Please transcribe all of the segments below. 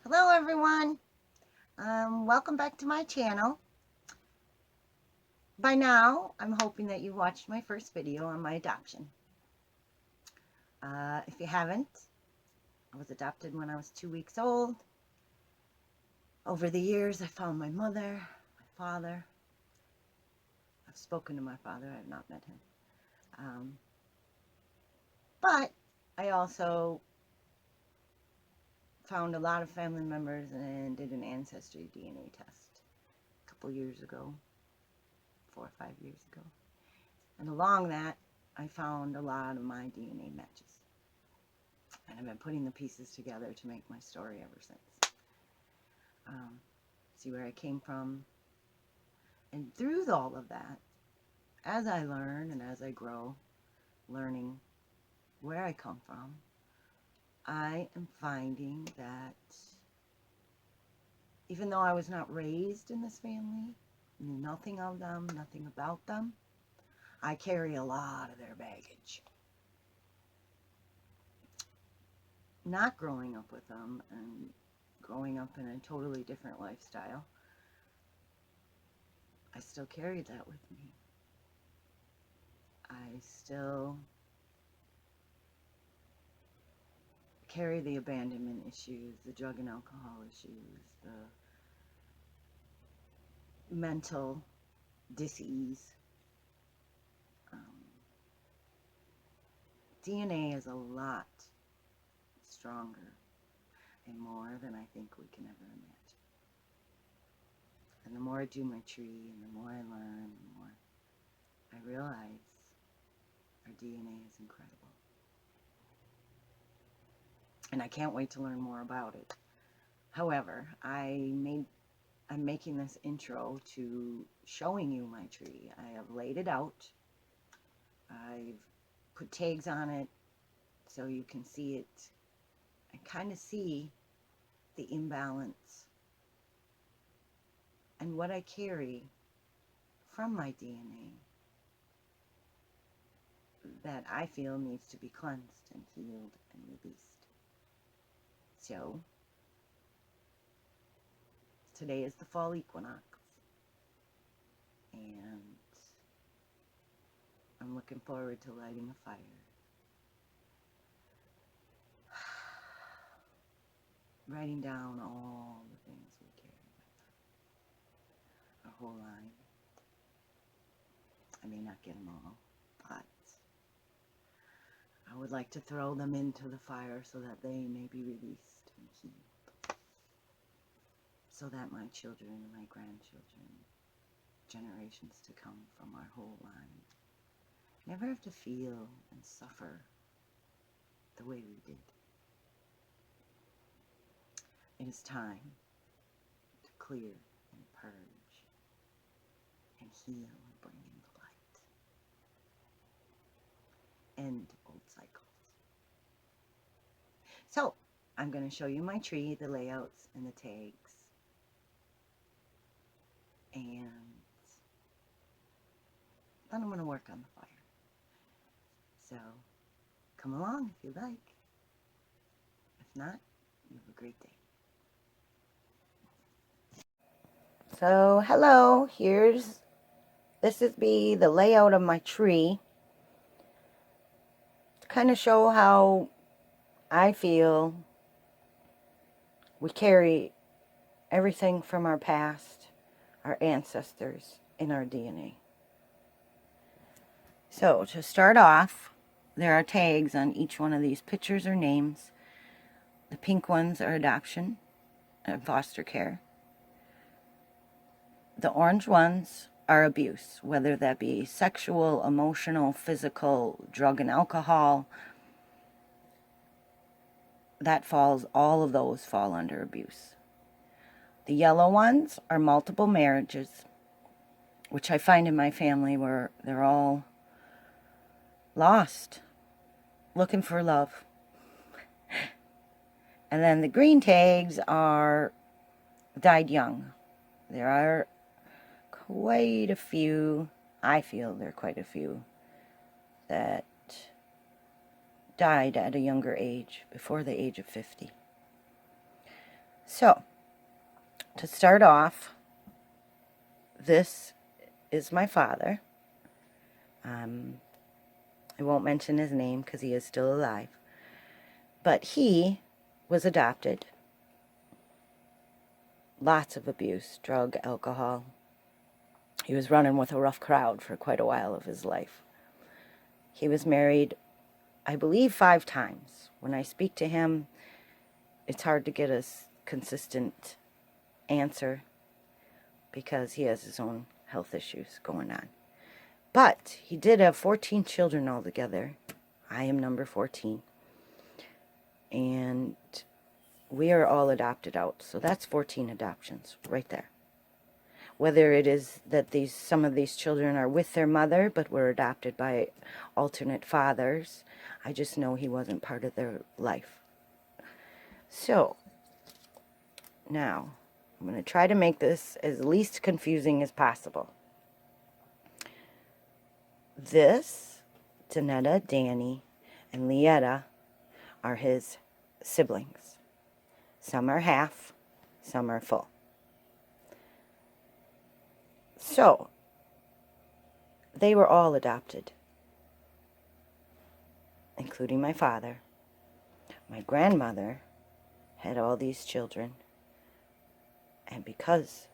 Hello everyone, welcome back to my channel. By now, I'm hoping that you watched my first video on my adoption. If you haven't, I was adopted when I was 2 weeks old. Over the years, I found my mother, my father. I've spoken to my father, I have not met him. But I also found a lot of family members and did an ancestry DNA test a couple years ago, 4 or 5 years ago. And along that, I found a lot of my DNA matches. And I've been putting the pieces together to make my story ever since. See where I came from. And through all of that, as I learn and as I grow, learning where I come from, I am finding that even though I was not raised in this family, knew nothing of them, nothing about them, I carry a lot of their baggage. Not growing up with them and growing up in a totally different lifestyle, I still carried that with me. I still carry the abandonment issues, the drug and alcohol issues, the mental dis-ease. DNA is a lot stronger and more than I think we can ever imagine. And the more I do my tree and the more I learn, the more I realize our DNA is incredible. And I can't wait to learn more about it. However, I'm making this intro to showing you my tree. I have laid it out. I've put tags on it so you can see it and kind of see the imbalance and what I carry from my DNA that I feel needs to be cleansed and healed and released. So, today is the fall equinox, and I'm looking forward to lighting a fire. Writing down all the things we carry with us, our whole line. I may not get them all, but I would like to throw them into the fire so that they may be released and healed. So that my children and my grandchildren, generations to come from our whole line, never have to feel and suffer the way we did. It is time to clear and purge and heal and bring in the light. End old cycles. So, I'm going to show you my tree, the layouts, and the tags. And then I'm going to work on the fire. So, come along if you like. If not, you have a great day. So, hello, this is the layout of my tree. To kind of show how I feel we carry everything from our past, our ancestors, in our DNA. So, to start off, there are tags on each one of these pictures or names. The pink ones are adoption and foster care. The orange ones are abuse, whether that be sexual, emotional, physical, drug and alcohol. All of those fall under abuse. The yellow ones are multiple marriages, which I find in my family where they're all lost, looking for love. And then the green tags are died young. There are quite a few I feel there are quite a few that died at a younger age, before the age of 50. So, to start off, this is my father. I won't mention his name because he is still alive. But he was adopted. Lots of abuse, drug, alcohol. He was running with a rough crowd for quite a while of his life. He was married, I believe, 5 times. When I speak to him, it's hard to get a consistent answer because he has his own health issues going on. But he did have 14 children altogether. I am number 14. And we are all adopted out. So that's 14 adoptions right there. Whether it is that some of these children are with their mother but were adopted by alternate fathers, I just know he wasn't part of their life. So, now, I'm going to try to make this as least confusing as possible. This, Danetta, Danny, and Lietta are his siblings. Some are half, some are full. So, they were all adopted, including my father. My grandmother had all these children, and because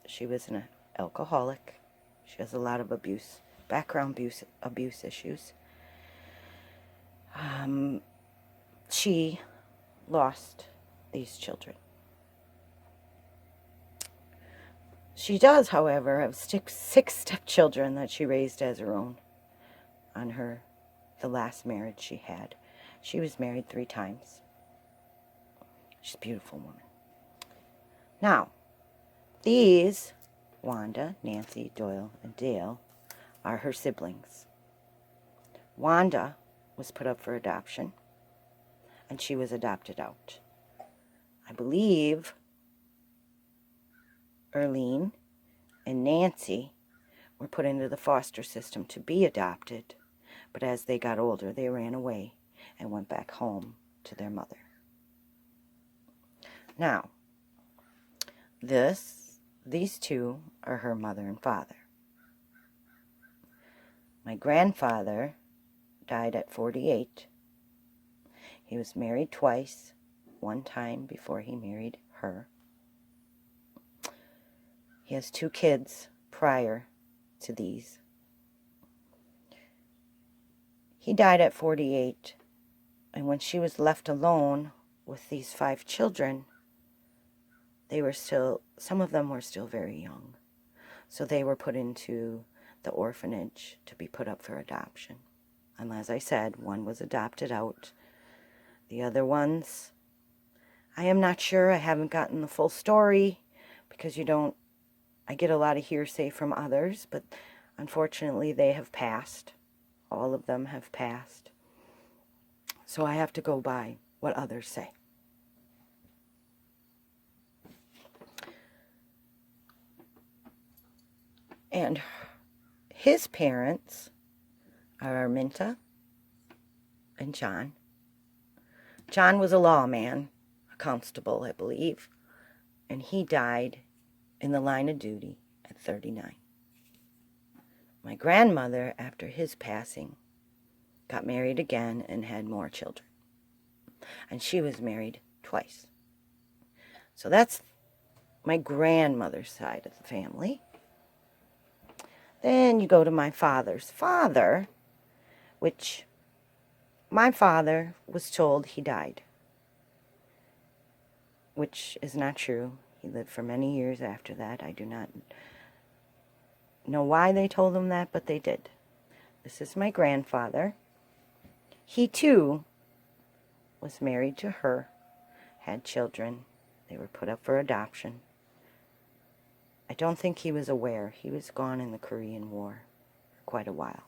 she was an alcoholic, she has a lot of background abuse issues, she lost these children. She does, however, have 6 stepchildren that she raised as her own on the last marriage she had. She was married 3 times. She's a beautiful woman. Now, these, Wanda, Nancy, Doyle, and Dale, are her siblings. Wanda was put up for adoption, and she was adopted out. I believe Erlene and Nancy were put into the foster system to be adopted, but as they got older, they ran away and went back home to their mother. Now, these 2 are her mother and father. My grandfather died at 48. He was married twice, 1 time before he married her. He has 2 kids prior to these. He died at 48, and when she was left alone with these 5 children, some of them were still very young. So they were put into the orphanage to be put up for adoption. And as I said, 1 was adopted out. The other ones, I am not sure. I haven't gotten the full story because I get a lot of hearsay from others, but unfortunately they have passed. All of them have passed. So I have to go by what others say. And his parents are Minta and John. John was a lawman, a constable, I believe, and he died in the line of duty at 39. My grandmother, after his passing, got married again and had more children. And she was married twice. So that's my grandmother's side of the family. Then you go to my father's father, which my father was told he died, which is not true. He lived for many years after that. I do not know why they told him that, but they did. This is my grandfather. He, too, was married to her, had children. They were put up for adoption. I don't think he was aware. He was gone in the Korean War for quite a while.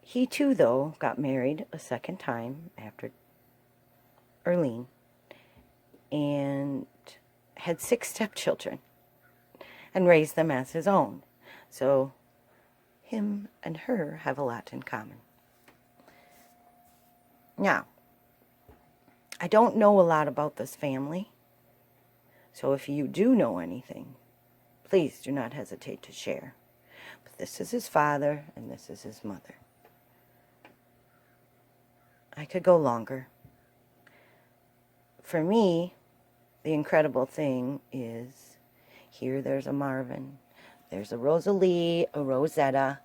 He, too, though, got married a second time after Erlene and had 6 stepchildren. and raised them as his own. So him and her have a lot in common. Now, I don't know a lot about this family, so if you do know anything, please do not hesitate to share. But this is his father, and this is his mother. I could go longer. For me, the incredible thing is, here there's a Marvin, there's a Rosalie, a Rosetta,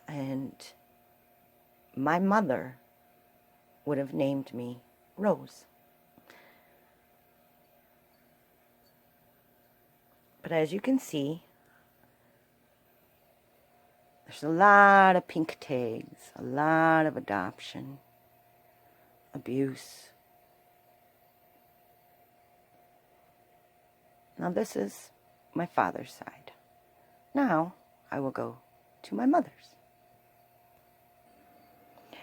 and my mother would have named me Rose. But as you can see, there's a lot of pink tags, a lot of adoption, abuse. Now this is my father's side. Now I will go to my mother's.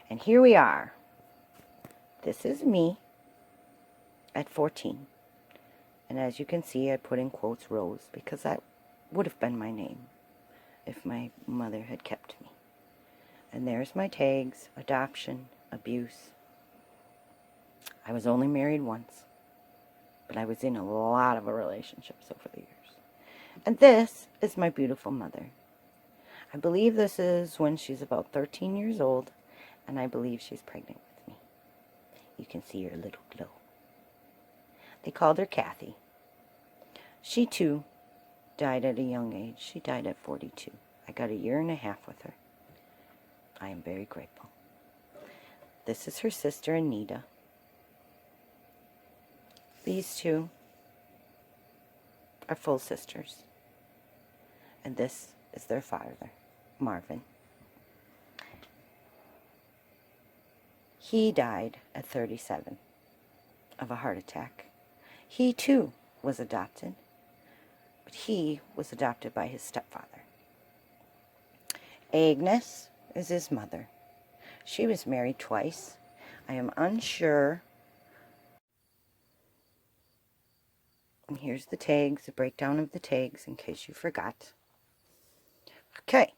And here we are. This is me at 14. And as you can see, I put in quotes Rose, because that would have been my name if my mother had kept me. And there's my tags: adoption, abuse. I was only married once, but I was in a lot of relationships over the years. And this is my beautiful mother. I believe this is when she's about 13 years old, and I believe she's pregnant with me. You can see her little glow. They called her Kathy. She too died at a young age. She died at 42. I got 1.5 years with her. I am very grateful. This is her sister Anita. These two are full sisters. And this is their father, Marvin. He died at 37 of a heart attack. He too was adopted, but he was adopted by his stepfather. Agnes is his mother. She was married twice. I am unsure. And here's the tags, a breakdown of the tags in case you forgot. Okay,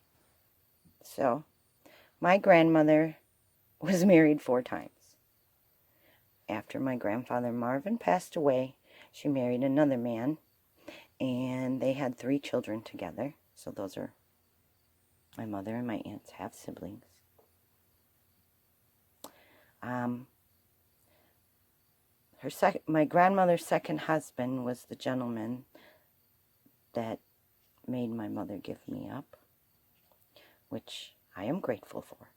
so my grandmother was married 4 times. After my grandfather Marvin passed away, she married another man, and they had 3 children together. So those are my mother and my aunts, half siblings. My grandmother's second husband was the gentleman that made my mother give me up, which I am grateful for.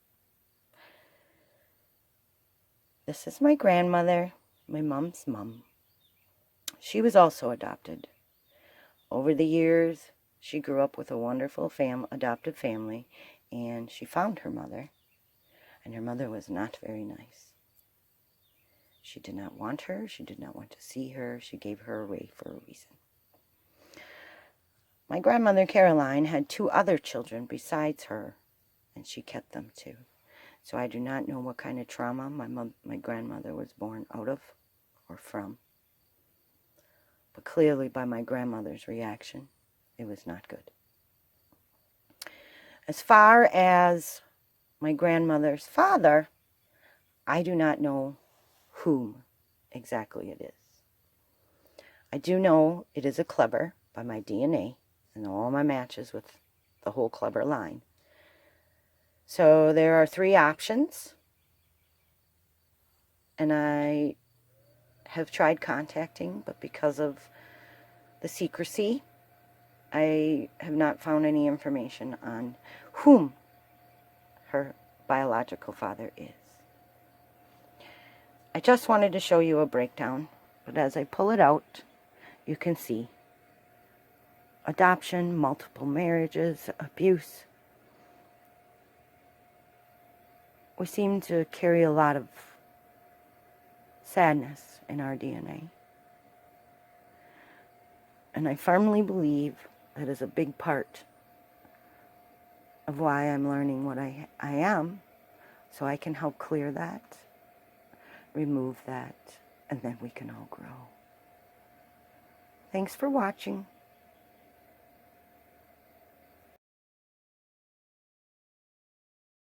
This is my grandmother, my mom's mom. She was also adopted. Over the years, she grew up with a wonderful adoptive family, and she found her mother, and her mother was not very nice. She did not want her. She did not want to see her. She gave her away for a reason. My grandmother Caroline had 2 other children besides her, and she kept them too. So I do not know what kind of trauma my grandmother was born out of or from. But clearly by my grandmother's reaction, it was not good. As far as my grandmother's father, I do not know whom exactly it is. I do know it is a Kleber by my DNA and all my matches with the whole Kleber line. So there are 3 options, and I have tried contacting, but because of the secrecy, I have not found any information on whom her biological father is. I just wanted to show you a breakdown, but as I pull it out, you can see adoption, multiple marriages, abuse. We seem to carry a lot of sadness in our DNA. And I firmly believe that is a big part of why I'm learning what I am, so I can help clear that, remove that, and then we can all grow. Thanks for watching.